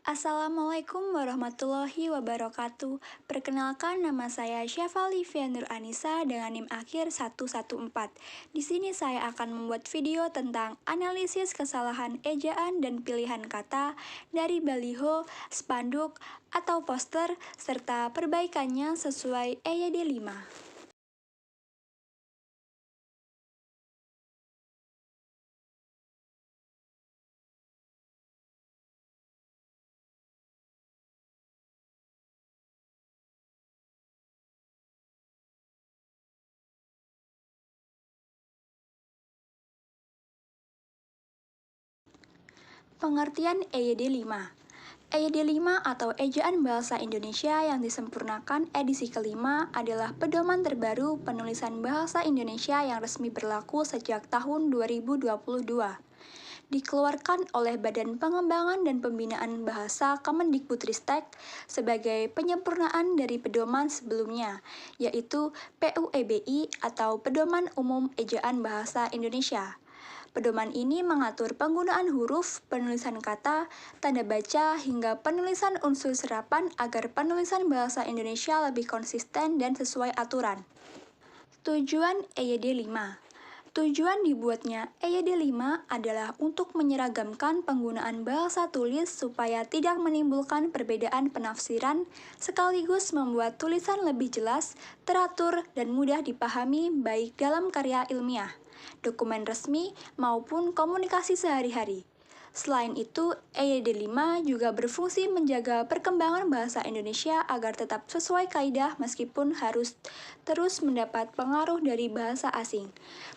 Assalamualaikum warahmatullahi wabarakatuh. Perkenalkan, nama saya Syafa Livia Nur Anissa dengan NIM akhir 114. Di sini saya akan membuat video tentang analisis kesalahan ejaan dan pilihan kata dari baliho, spanduk, atau poster serta perbaikannya sesuai EYD 5. Pengertian EYD 5. EYD 5 atau Ejaan Bahasa Indonesia yang disempurnakan edisi kelima adalah pedoman terbaru penulisan bahasa Indonesia yang resmi berlaku sejak tahun 2022. Dikeluarkan oleh Badan Pengembangan dan Pembinaan Bahasa Kemendikbudristek sebagai penyempurnaan dari pedoman sebelumnya, yaitu PUEBI atau Pedoman Umum Ejaan Bahasa Indonesia. Pedoman ini mengatur penggunaan huruf, penulisan kata, tanda baca, hingga penulisan unsur serapan agar penulisan bahasa Indonesia lebih konsisten dan sesuai aturan. Tujuan EYD 5. Tujuan dibuatnya EYD 5 adalah untuk menyeragamkan penggunaan bahasa tulis supaya tidak menimbulkan perbedaan penafsiran, sekaligus membuat tulisan lebih jelas, teratur, dan mudah dipahami baik dalam karya ilmiah, dokumen resmi, maupun komunikasi sehari-hari. Selain itu, EYD 5 juga berfungsi menjaga perkembangan bahasa Indonesia agar tetap sesuai kaidah meskipun harus terus mendapat pengaruh dari bahasa asing,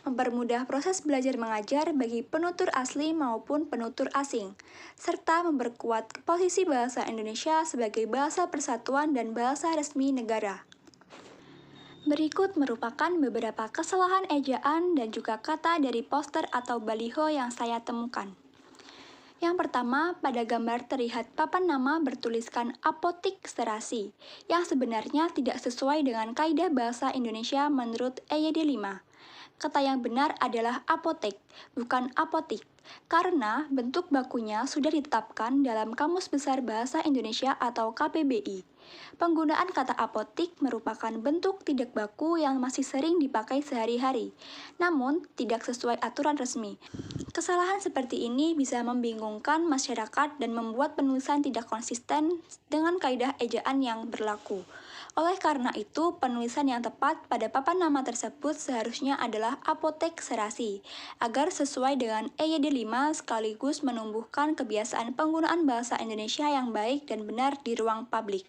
mempermudah proses belajar mengajar bagi penutur asli maupun penutur asing, serta memperkuat posisi bahasa Indonesia sebagai bahasa persatuan dan bahasa resmi negara. Berikut merupakan beberapa kesalahan ejaan dan juga kata dari poster atau baliho yang saya temukan. Yang pertama, pada gambar terlihat papan nama bertuliskan apotik serasi, yang sebenarnya tidak sesuai dengan kaidah bahasa Indonesia menurut EYD 5. Kata yang benar adalah apotek, bukan apotik, karena bentuk bakunya sudah ditetapkan dalam Kamus Besar Bahasa Indonesia atau KBBI. Penggunaan kata apotik merupakan bentuk tidak baku yang masih sering dipakai sehari-hari, namun tidak sesuai aturan resmi. Kesalahan seperti ini bisa membingungkan masyarakat dan membuat penulisan tidak konsisten dengan kaidah ejaan yang berlaku. Oleh karena itu, penulisan yang tepat pada papan nama tersebut seharusnya adalah apotek serasi, agar sesuai dengan EYD 5 sekaligus menumbuhkan kebiasaan penggunaan bahasa Indonesia yang baik dan benar di ruang publik.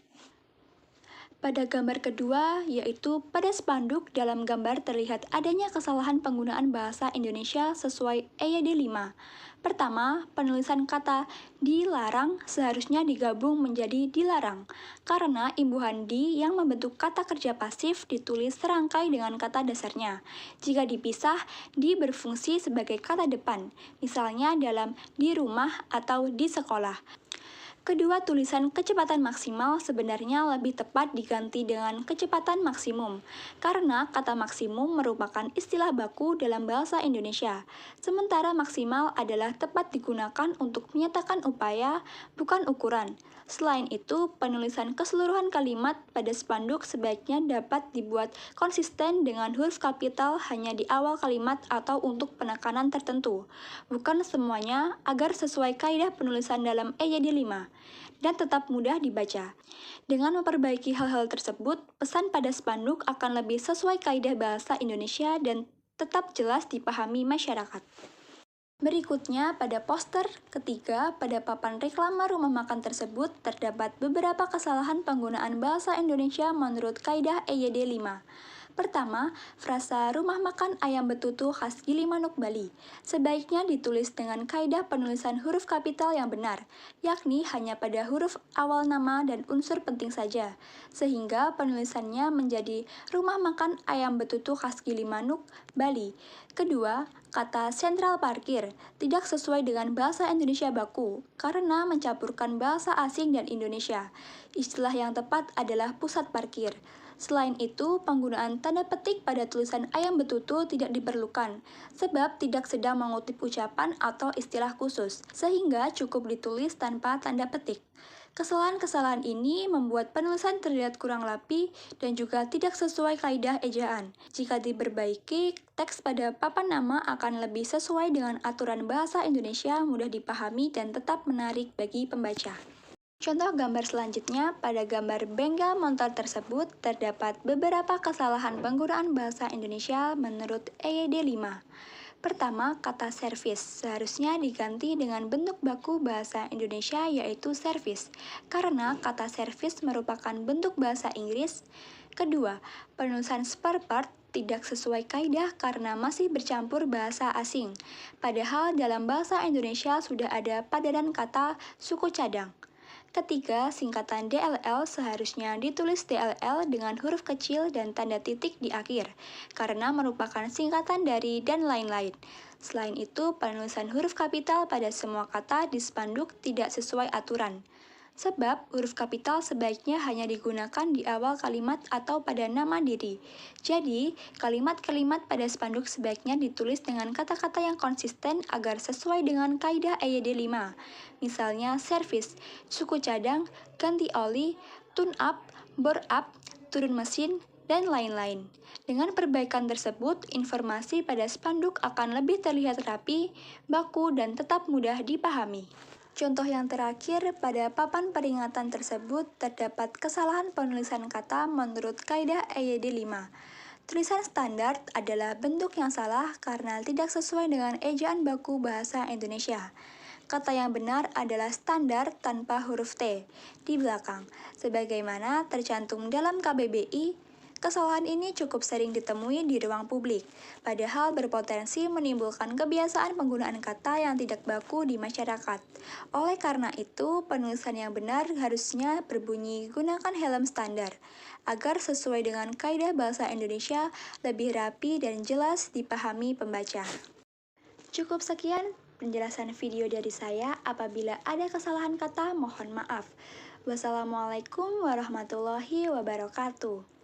Pada gambar kedua, yaitu pada spanduk, dalam gambar terlihat adanya kesalahan penggunaan bahasa Indonesia sesuai EYD 5. Pertama, penulisan kata dilarang seharusnya digabung menjadi dilarang, karena imbuhan di yang membentuk kata kerja pasif ditulis serangkai dengan kata dasarnya. Jika dipisah, di berfungsi sebagai kata depan, misalnya dalam di rumah atau di sekolah. Kedua, tulisan kecepatan maksimal sebenarnya lebih tepat diganti dengan kecepatan maksimum, karena kata maksimum merupakan istilah baku dalam bahasa Indonesia, sementara maksimal adalah tepat digunakan untuk menyatakan upaya, bukan ukuran. Selain itu, penulisan keseluruhan kalimat pada spanduk sebaiknya dapat dibuat konsisten dengan huruf kapital hanya di awal kalimat atau untuk penekanan tertentu, bukan semuanya, agar sesuai kaidah penulisan dalam EYD 5 dan tetap mudah dibaca. Dengan memperbaiki hal-hal tersebut, pesan pada spanduk akan lebih sesuai kaidah bahasa Indonesia dan tetap jelas dipahami masyarakat. Berikutnya, pada poster ketiga, pada papan reklame rumah makan tersebut terdapat beberapa kesalahan penggunaan bahasa Indonesia menurut kaidah EYD 5. Pertama, frasa rumah makan ayam betutu khas Gilimanuk, Bali, sebaiknya ditulis dengan kaidah penulisan huruf kapital yang benar, yakni hanya pada huruf awal nama dan unsur penting saja, sehingga penulisannya menjadi rumah makan ayam betutu khas Gilimanuk, Bali. Kedua, kata sentral parkir tidak sesuai dengan bahasa Indonesia baku karena mencampurkan bahasa asing dan Indonesia. Istilah yang tepat adalah pusat parkir. Selain itu, penggunaan tanda petik pada tulisan ayam betutu tidak diperlukan, sebab tidak sedang mengutip ucapan atau istilah khusus, sehingga cukup ditulis tanpa tanda petik. Kesalahan-kesalahan ini membuat penulisan terlihat kurang rapi dan juga tidak sesuai kaidah ejaan. Jika diperbaiki, teks pada papan nama akan lebih sesuai dengan aturan bahasa Indonesia, mudah dipahami dan tetap menarik bagi pembaca. Contoh gambar selanjutnya, pada gambar bengkel motor tersebut terdapat beberapa kesalahan penggunaan bahasa Indonesia menurut EYD 5. Pertama, kata servis seharusnya diganti dengan bentuk baku bahasa Indonesia yaitu servis, karena kata servis merupakan bentuk bahasa Inggris. Kedua, penulisan spare part tidak sesuai kaidah karena masih bercampur bahasa asing. Padahal dalam bahasa Indonesia sudah ada padanan kata suku cadang. Ketiga, singkatan DLL seharusnya ditulis DLL dengan huruf kecil dan tanda titik di akhir, karena merupakan singkatan dari dan lain-lain. Selain itu, penulisan huruf kapital pada semua kata di spanduk tidak sesuai aturan. Sebab huruf kapital sebaiknya hanya digunakan di awal kalimat atau pada nama diri. Jadi, kalimat-kalimat pada spanduk sebaiknya ditulis dengan kata-kata yang konsisten agar sesuai dengan kaidah EYD 5. Misalnya servis, suku cadang, ganti oli, tune up, bore up, turun mesin, dan lain-lain. Dengan perbaikan tersebut, informasi pada spanduk akan lebih terlihat rapi, baku, dan tetap mudah dipahami. Contoh yang terakhir, pada papan peringatan tersebut terdapat kesalahan penulisan kata menurut kaidah EYD 5. Tulisan standar adalah bentuk yang salah karena tidak sesuai dengan ejaan baku bahasa Indonesia. Kata yang benar adalah standar tanpa huruf T di belakang, sebagaimana tercantum dalam KBBI. Kesalahan ini cukup sering ditemui di ruang publik, padahal berpotensi menimbulkan kebiasaan penggunaan kata yang tidak baku di masyarakat. Oleh karena itu, penulisan yang benar harusnya berbunyi gunakan helm standar, agar sesuai dengan kaidah bahasa Indonesia lebih rapi dan jelas dipahami pembaca. Cukup sekian penjelasan video dari saya. Apabila ada kesalahan kata, mohon maaf. Wassalamualaikum warahmatullahi wabarakatuh.